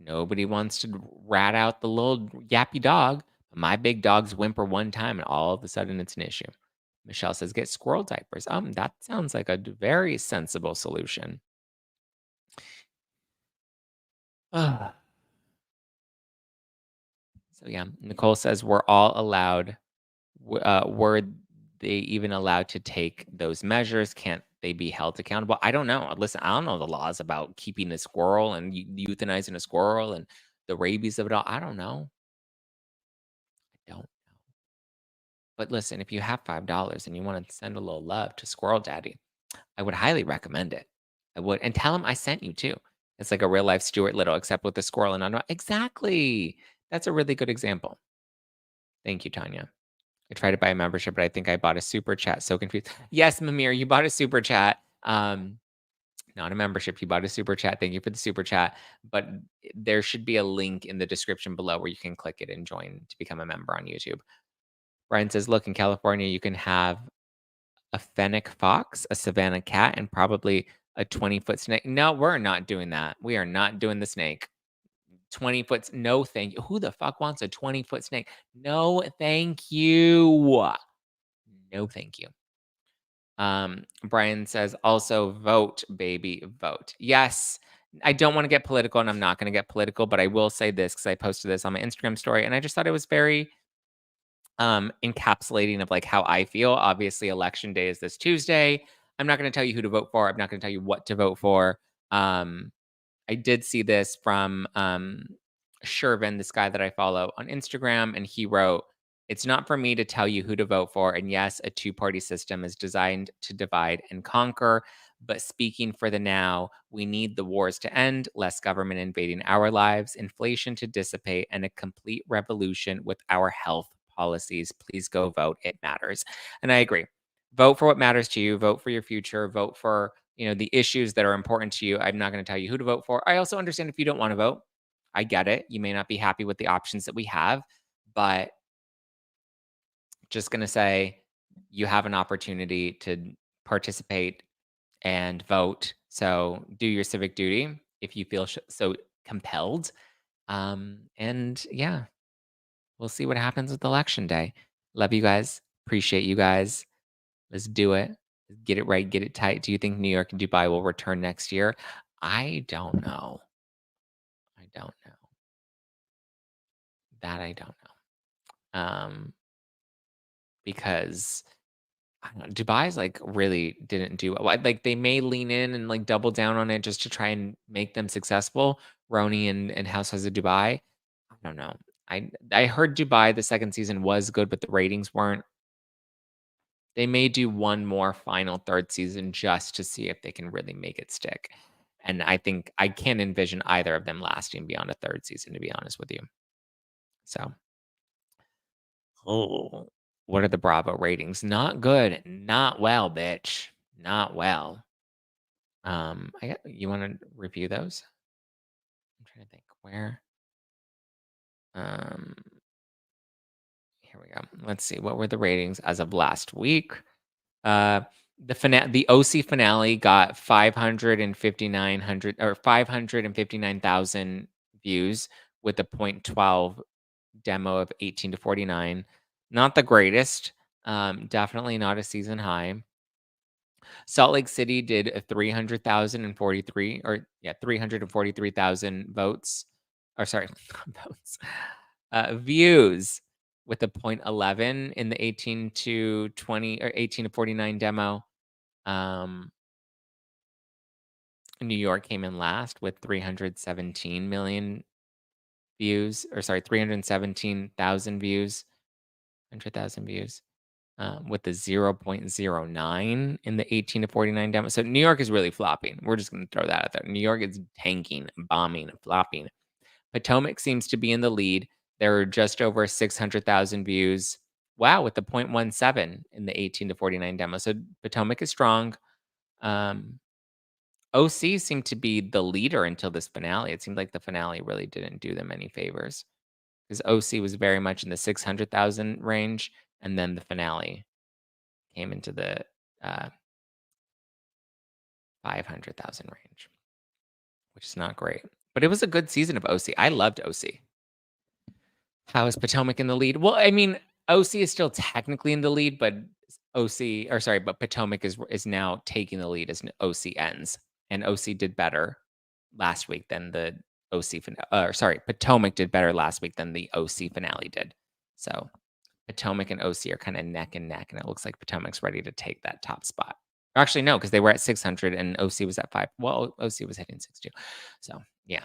Nobody wants to rat out the little yappy dog. My big dogs whimper one time and all of a sudden it's an issue. Michelle says, get squirrel diapers. That sounds like a very sensible solution. So yeah, Nicole says we're all allowed. Were they even allowed to take those measures? Can't they be held accountable? I don't know. Listen, I don't know the laws about keeping a squirrel and euthanizing a squirrel and the rabies of it all. I don't know. I don't. But listen, if you have $5 and you want to send a little love to Squirrel Daddy, I would highly recommend it. I would, and tell him I sent you too. It's like a real life Stewart Little, except with the squirrel and on. Exactly. That's a really good example. Thank you, Tanya. I tried to buy a membership, but I think I bought a super chat. So confused. Yes, Mimir, you bought a super chat. Not a membership. You bought a super chat. Thank you for the super chat. But there should be a link in the description below where you can click it and join to become a member on YouTube. Brian says, look, in California, you can have a fennec fox, a savanna cat, and probably a 20-foot snake. No, we're not doing that. We are not doing the snake. 20 foot. No, thank you. Who the fuck wants a 20-foot snake? No, thank you. No, thank you. Brian says, also vote, baby, vote. Yes. I don't want to get political and I'm not going to get political, but I will say this because I posted this on my Instagram story and I just thought it was very encapsulating of like how I feel. Obviously, election day is this Tuesday. I'm not going to tell you who to vote for. I'm not going to tell you what to vote for. I did see this from Shervin, this guy that I follow on Instagram, and he wrote, it's not for me to tell you who to vote for. And yes, a two-party system is designed to divide and conquer. But speaking for the now, we need the wars to end, less government invading our lives, inflation to dissipate, and a complete revolution with our health policies. Please go vote. It matters. And I agree. Vote for what matters to you. Vote for your future. Vote for the issues that are important to you. I'm not going to tell you who to vote for. I also understand if you don't want to vote. I get it. You may not be happy with the options that we have, but just going to say you have an opportunity to participate and vote. So do your civic duty if you feel so compelled. And yeah, we'll see what happens with election day. Love you guys. Appreciate you guys. Let's do it. Get it right. Get it tight. Do you think New York and Dubai will return next year? I don't know. I don't know. That I don't know. Because I don't know, Dubai's like really didn't do well. Like they may lean in and like double down on it just to try and make them successful. RHONY and Housewives of Dubai. I don't know. I heard Dubai the second season was good, but the ratings weren't. They may do one more final third season just to see if they can really make it stick. And I think I can't envision either of them lasting beyond a third season, to be honest with you. So, oh, what are the Bravo ratings? Not good. Not well, bitch. Not well. You want to review those? I'm trying to think where. Um, Here we go. Let's see. What were the ratings as of last week? The OC finale got 559,000 views with a 0.12 demo of 18 to 49. Not the greatest. Definitely not a season high. Salt Lake City did a 343,000 votes. Or sorry, votes. Views with a 0.11 in the 18 to 20 or 18 to 49 demo. New York came in last with 317 million views, or sorry, 317,000 views, 100,000 views, with the 0.09 in the 18 to 49 demo. So New York is really flopping. We're just going to throw that out there. New York is tanking, bombing, flopping. Potomac seems to be in the lead. There are just over 600,000 views wow, with the 0.17 in the 18 to 49 demo. So Potomac is strong. OC seemed to be the leader until this finale. It seemed like the finale really didn't do them any favors because OC was very much in the 600,000 range, and then the finale came into the 500,000 range, which is not great. But it was a good season of OC. I loved OC. How is Potomac in the lead? Well, I mean, OC is still technically in the lead, but but Potomac is now taking the lead as OC ends, and OC did better last week than the OC Potomac did better last week than the OC finale did. So Potomac and OC are kind of neck and neck, and it looks like Potomac's ready to take that top spot. Actually, no, because they were at 600 and OC was at 5. Well, OC was hitting 6 too. So yeah.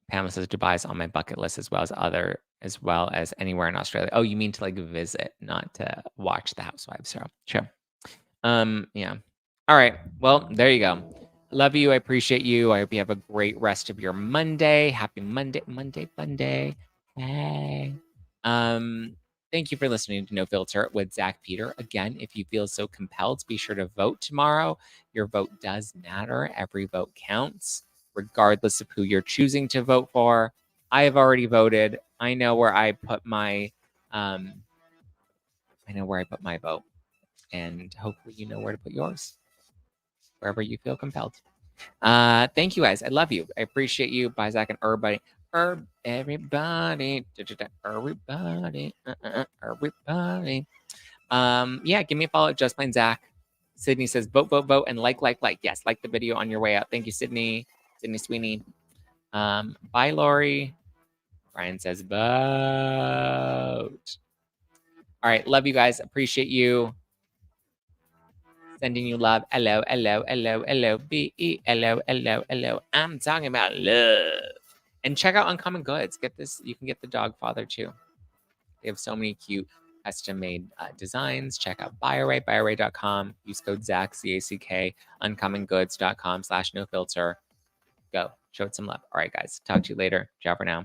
Pamela says Dubai is on my bucket list as well as anywhere in Australia. Oh, you mean to like visit, not to watch the Housewives show. Sure. Yeah. All right. Well, there you go. Love you. I appreciate you. I hope you have a great rest of your Monday. Happy Monday. Hey. Thank you for listening to No Filter with Zack Peter. Again, if you feel so compelled, be sure to vote tomorrow. Your vote does matter. Every vote counts, regardless of who you're choosing to vote for. I have already voted. I know where I put my vote. And hopefully you know where to put yours, wherever you feel compelled. Thank you guys. I love you. I appreciate you. Bye, Zack and everybody. Everybody. Everybody. Yeah, give me a follow at Just Plain Zack. Sydney says vote, and like. Yes, like the video on your way out. Thank you, Sydney Sweeney. Bye, Lori. Brian says vote. All right, love you guys. Appreciate you. Sending you love. Hello. Hello. I'm talking about love. And check out Uncommon Goods. Get this. You can get the dog father too. They have so many cute custom-made designs. Check out BuyArray, buyarray.com. Use code Zack, ZACK, uncommongoods.com/nofilter. Go. Show it some love. All right, guys. Talk to you later. Ciao for now.